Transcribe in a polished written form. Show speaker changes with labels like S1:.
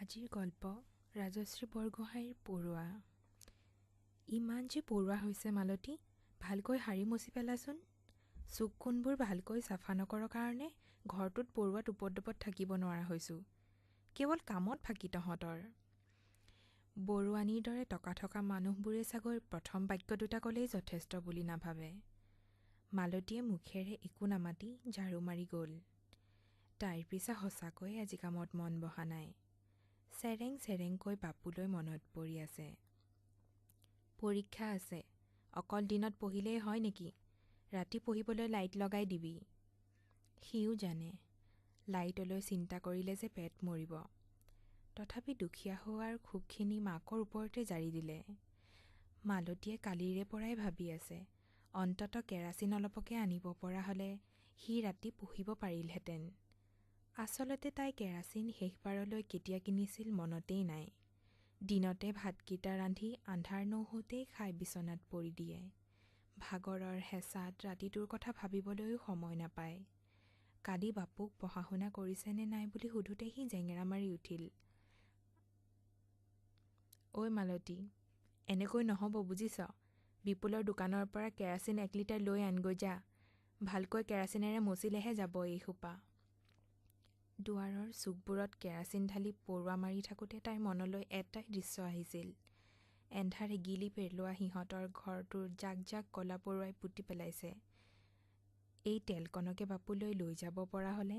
S1: আজিৰ গল্প ৰাজশ্ৰী বৰগোহাঁইৰ পৰুৱা। ইমান যে পৰুৱা হৈছে মালতী, ভালকৈ সাৰি মচি পেলাচোন। চুক কোণবোৰ ভালকৈ চাফা নকৰ কাৰণে ঘৰটোত পৰুৱাত উপদ্ৰৱত থাকিব নোৱাৰা হৈছোঁ। কেৱল কামত ফাঁকি তহঁতৰ। বৰুৱানীৰ দৰে টকা থকা মানুহবোৰে চাগৈ প্ৰথম বাক্য দুটা ক'লেই যথেষ্ট বুলি নাভাবে। মালতীয়ে মুখেৰে একো নামাতি ঝাৰু মাৰি গ'ল। তাইৰ পিছে সঁচাকৈ আজি কামত মন বহা নাই। চেৰেং চেৰেংকৈ বাপুলৈ মনত পৰি আছে। পৰীক্ষা আছে, অকল দিনত পঢ়িলেই হয় নেকি? ৰাতি পঢ়িবলৈ লাইট লগাই দিবি। সিও জানে লাইটলৈ চিন্তা কৰিলে যে পেট মৰিব। তথাপি দুখীয়া হোৱাৰ ক্ষোভখিনি মাকৰ ওপৰতে জাৰি দিলে। মালতীয়ে কালিৰে পৰাই ভাবি আছে, অন্ততঃ কেৰাচিন অলপকে আনিব পৰা হ'লে সি ৰাতি পঢ়িব পাৰিলহেঁতেন। আচলতে তাই কেৰাচিন শেষবাৰলৈ কেতিয়া কিনিছিল মনতেই নাই। দিনতে ভাতকেইটা ৰান্ধি আন্ধাৰ নহওঁতেই খাই বিচনাত পৰি দিয়ে। ভাগৰৰ হেঁচাত ৰাতিটোৰ কথা ভাবিবলৈও সময় নাপায়। কালি বাপুক পঢ়া শুনা কৰিছেনে নাই বুলি সোধোতে সি জেঙেৰা মাৰি উঠিল। ঐ মালতী, এনেকৈ নহ'ব বুজিছ। বিপুলৰ দোকানৰ পৰা কেৰাচিন 1 লিটাৰ লৈ আনগৈ যা। ভালকৈ কেৰাচিনেৰে মচিলেহে যাব এইসোপা। দুৱাৰৰ চুকবোৰত কেৰাচিন ঢালি পৰুৱা মাৰি থাকোঁতে তাইৰ মনলৈ এটাই দৃশ্য আহিছিল। এন্ধাৰে গিলি পেলোৱা সিহঁতৰ ঘৰটোৰ জাক জাক কলা পৰুৱাই পুতি পেলাইছে। এই তেলকণকে বাপুলৈ লৈ যাব পৰা হ'লে